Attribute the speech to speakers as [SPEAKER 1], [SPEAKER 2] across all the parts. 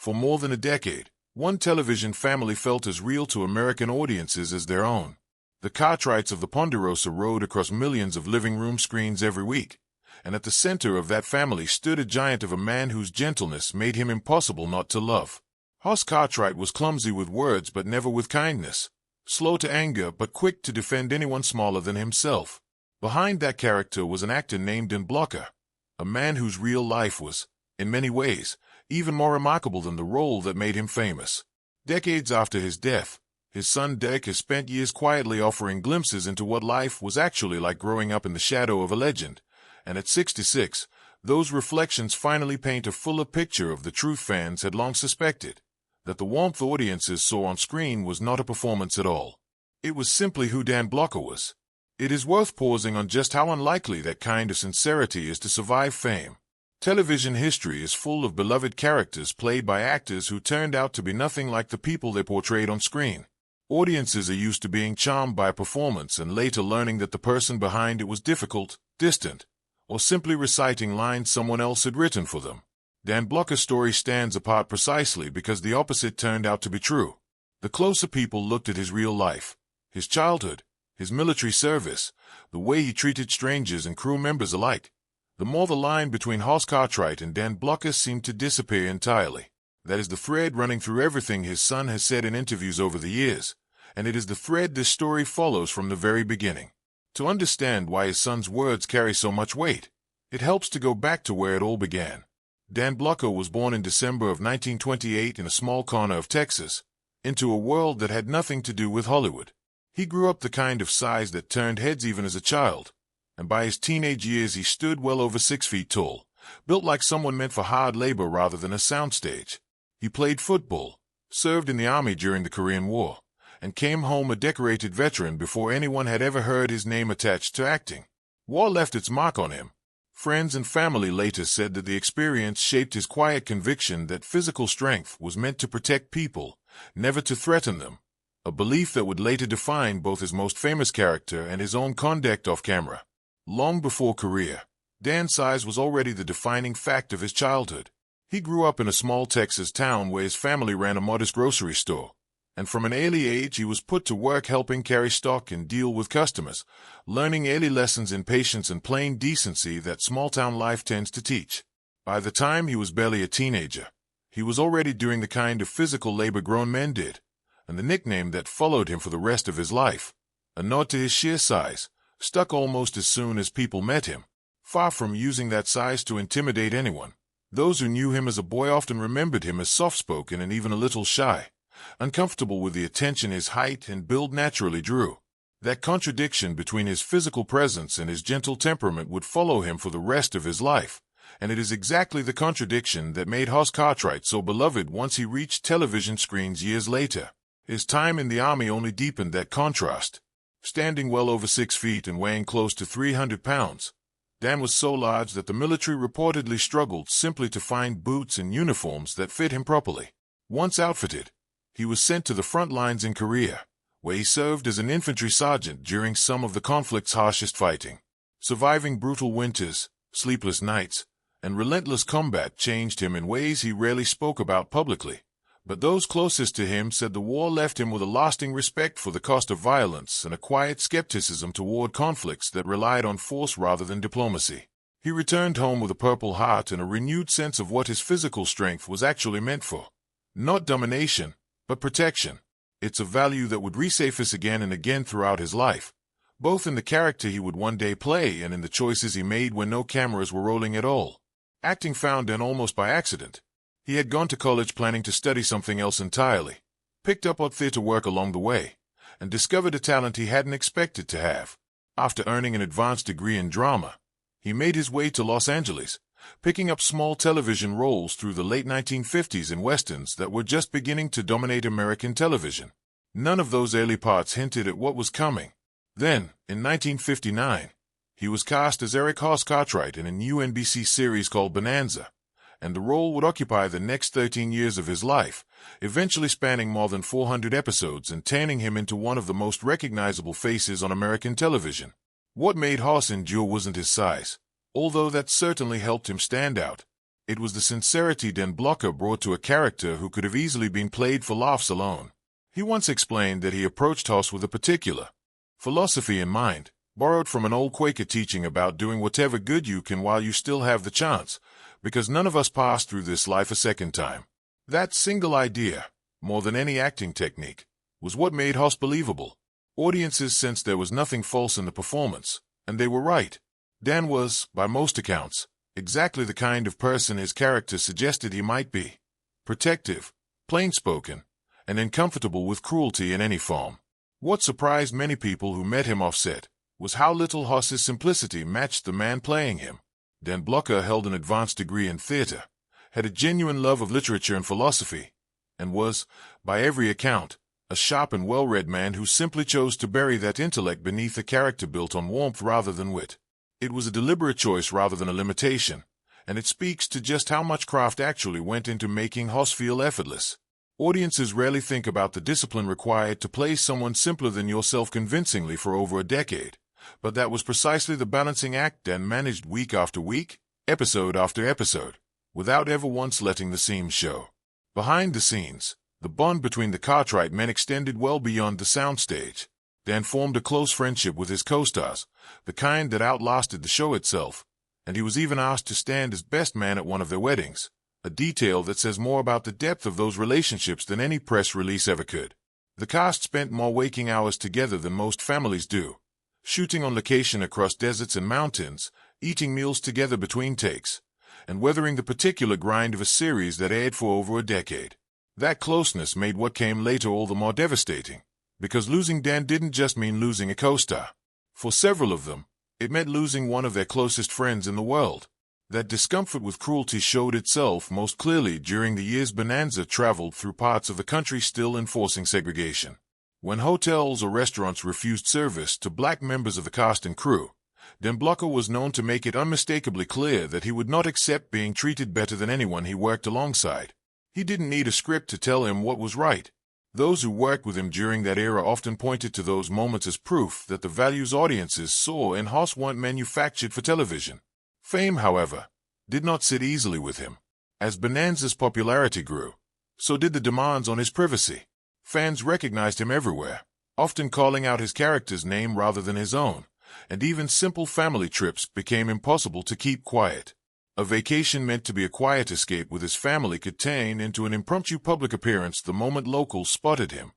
[SPEAKER 1] For more than a decade, one television family felt as real to American audiences as their own. The Cartwrights of the Ponderosa rode across millions of living room screens every week, and at the center of that family stood a giant of a man whose gentleness made him impossible not to love. Hoss Cartwright was clumsy with words but never with kindness, slow to anger but quick to defend anyone smaller than himself. Behind that character was an actor named Dan Blocker, a man whose real life was, in many ways, even more remarkable than the role that made him famous. Decades after his death, his son Derek has spent years quietly offering glimpses into what life was actually like growing up in the shadow of a legend, and at 66, those reflections finally paint a fuller picture of the truth fans had long suspected, that the warmth audiences saw on screen was not a performance at all. It was simply who Dan Blocker was. It is worth pausing on just how unlikely that kind of sincerity is to survive fame. Television history is full of beloved characters played by actors who turned out to be nothing like the people they portrayed on screen. Audiences are used to being charmed by a performance and later learning that the person behind it was difficult, distant, or simply reciting lines someone else had written for them. Dan Blocker's story stands apart precisely because the opposite turned out to be true. The closer people looked at his real life, his childhood, his military service, the way he treated strangers and crew members alike, the more the line between Hoss Cartwright and Dan Blocker seemed to disappear entirely. That is the thread running through everything his son has said in interviews over the years, and it is the thread this story follows from the very beginning. To understand why his son's words carry so much weight, it helps to go back to where it all began. Dan Blocker was born in December of 1928 in a small corner of Texas, into a world that had nothing to do with Hollywood. He grew up the kind of size that turned heads even as a child, and by his teenage years he stood well over 6 feet tall, built like someone meant for hard labor rather than a soundstage. He played football, served in the Army during the Korean War, and came home a decorated veteran before anyone had ever heard his name attached to acting. War left its mark on him. Friends and family later said that the experience shaped his quiet conviction that physical strength was meant to protect people, never to threaten them, a belief that would later define both his most famous character and his own conduct off camera. Long before career, Dan's size was already the defining fact of his childhood. He grew up in a small Texas town where his family ran a modest grocery store, and from an early age he was put to work helping carry stock and deal with customers, learning early lessons in patience and plain decency that small-town life tends to teach. By the time he was barely a teenager, he was already doing the kind of physical labor grown men did, and the nickname that followed him for the rest of his life, a nod to his sheer size, stuck almost as soon as people met him. Far from using that size to intimidate anyone, those who knew him as a boy often remembered him as soft-spoken and even a little shy, uncomfortable with the attention his height and build naturally drew. That contradiction between his physical presence and his gentle temperament would follow him for the rest of his life, and it is exactly the contradiction that made Hoss Cartwright so beloved once he reached television screens years later. His time in the Army only deepened that contrast. Standing well over 6 feet and weighing close to 300 pounds, Dan was so large that the military reportedly struggled simply to find boots and uniforms that fit him properly. Once outfitted, he was sent to the front lines in Korea, where he served as an infantry sergeant during some of the conflict's harshest fighting. Surviving brutal winters, sleepless nights, and relentless combat changed him in ways he rarely spoke about publicly. But those closest to him said the war left him with a lasting respect for the cost of violence and a quiet skepticism toward conflicts that relied on force rather than diplomacy. He returned home with a purple heart and a renewed sense of what his physical strength was actually meant for. Not domination, but protection. It's a value that would resurface again and again throughout his life, both in the character he would one day play and in the choices he made when no cameras were rolling at all. Acting found Dan almost by accident. He had gone to college planning to study something else entirely, picked up odd theater work along the way, and discovered a talent he hadn't expected to have. After earning an advanced degree in drama, he made his way to Los Angeles, picking up small television roles through the late 1950s in westerns that were just beginning to dominate American television. None of those early parts hinted at what was coming. Then, in 1959, he was cast as Eric Hoss Cartwright in a new NBC series called Bonanza, and the role would occupy the next 13 years of his life, eventually spanning more than 400 episodes and turning him into one of the most recognizable faces on American television. What made Hoss endure wasn't his size, although that certainly helped him stand out. It was the sincerity Dan Blocker brought to a character who could have easily been played for laughs alone. He once explained that he approached Hoss with a particular philosophy in mind, borrowed from an old Quaker teaching about doing whatever good you can while you still have the chance, because none of us pass through this life a second time. That single idea, more than any acting technique, was what made Hoss believable. Audiences sensed there was nothing false in the performance, and they were right. Dan was, by most accounts, exactly the kind of person his character suggested he might be: protective, plain-spoken, and uncomfortable with cruelty in any form. What surprised many people who met him off-set was how little Hoss's simplicity matched the man playing him. Dan Blocker held an advanced degree in theater, had a genuine love of literature and philosophy, and was, by every account, a sharp and well-read man who simply chose to bury that intellect beneath a character built on warmth rather than wit. It was a deliberate choice rather than a limitation, and it speaks to just how much craft actually went into making Hoss feel effortless. Audiences rarely think about the discipline required to play someone simpler than yourself convincingly for over a decade, but that was precisely the balancing act Dan managed week after week, episode after episode, without ever once letting the seams show. Behind the scenes, the bond between the Cartwright men extended well beyond the soundstage. Dan formed a close friendship with his co-stars, the kind that outlasted the show itself, and he was even asked to stand as best man at one of their weddings, a detail that says more about the depth of those relationships than any press release ever could. The cast spent more waking hours together than most families do, shooting on location across deserts and mountains, eating meals together between takes, and weathering the particular grind of a series that aired for over a decade. That closeness made what came later all the more devastating, because losing Dan didn't just mean losing a co-star. For several of them, it meant losing one of their closest friends in the world. That discomfort with cruelty showed itself most clearly during the years Bonanza traveled through parts of the country still enforcing segregation. When hotels or restaurants refused service to black members of the cast and crew, Dan Blocker was known to make it unmistakably clear that he would not accept being treated better than anyone he worked alongside. He didn't need a script to tell him what was right. Those who worked with him during that era often pointed to those moments as proof that the values audiences saw in Hoss weren't manufactured for television. Fame, however, did not sit easily with him. As Bonanza's popularity grew, so did the demands on his privacy. Fans recognized him everywhere, often calling out his character's name rather than his own, and even simple family trips became impossible to keep quiet. A vacation meant to be a quiet escape with his family could turn into an impromptu public appearance the moment locals spotted him,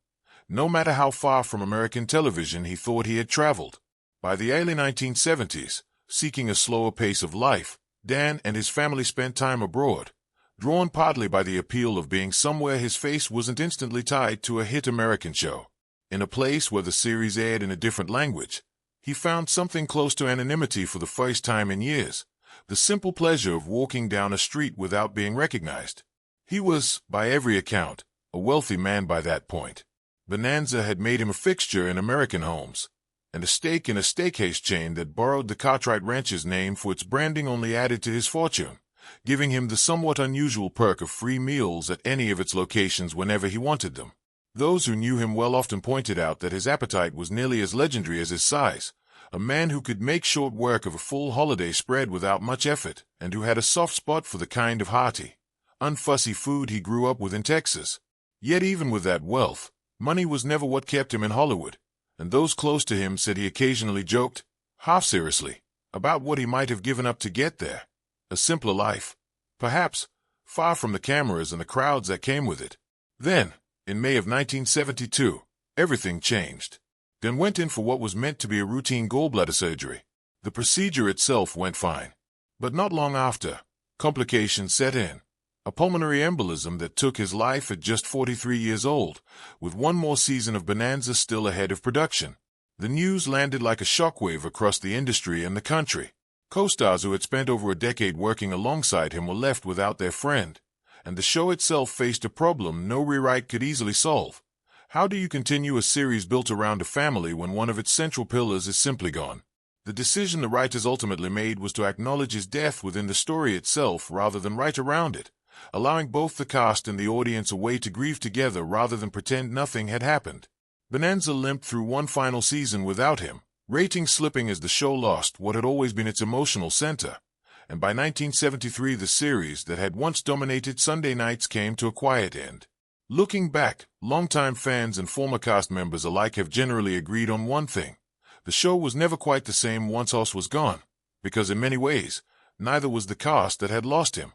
[SPEAKER 1] no matter how far from American television he thought he had traveled. By the early 1970s, seeking a slower pace of life, Dan and his family spent time abroad, drawn partly by the appeal of being somewhere his face wasn't instantly tied to a hit American show. In a place where the series aired in a different language, he found something close to anonymity for the first time in years, the simple pleasure of walking down a street without being recognized. He was, by every account, a wealthy man by that point. Bonanza had made him a fixture in American homes, and a stake in a steakhouse chain that borrowed the Cartwright Ranch's name for its branding only added to his fortune, giving him the somewhat unusual perk of free meals at any of its locations whenever he wanted them. Those who knew him well often pointed out that his appetite was nearly as legendary as his size, a man who could make short work of a full holiday spread without much effort, and who had a soft spot for the kind of hearty, unfussy food he grew up with in Texas. Yet even with that wealth, money was never what kept him in Hollywood, and those close to him said he occasionally joked, half seriously, about what he might have given up to get there. A simpler life, perhaps, far from the cameras and the crowds that came with it. Then, in May of 1972, everything changed. Dan went in for what was meant to be a routine gallbladder surgery. The procedure itself went fine. But not long after, complications set in. A pulmonary embolism that took his life at just 43 years old, with one more season of Bonanza still ahead of production. The news landed like a shockwave across the industry and the country. Co-stars who had spent over a decade working alongside him were left without their friend, and the show itself faced a problem no rewrite could easily solve. How do you continue a series built around a family when one of its central pillars is simply gone? The decision the writers ultimately made was to acknowledge his death within the story itself rather than write around it, allowing both the cast and the audience a way to grieve together rather than pretend nothing had happened. Bonanza limped through one final season without him, ratings slipping as the show lost what had always been its emotional center, and by 1973 the series that had once dominated Sunday nights came to a quiet end. Looking back, longtime fans and former cast members alike have generally agreed on one thing. The show was never quite the same once Os was gone, because in many ways, neither was the cast that had lost him.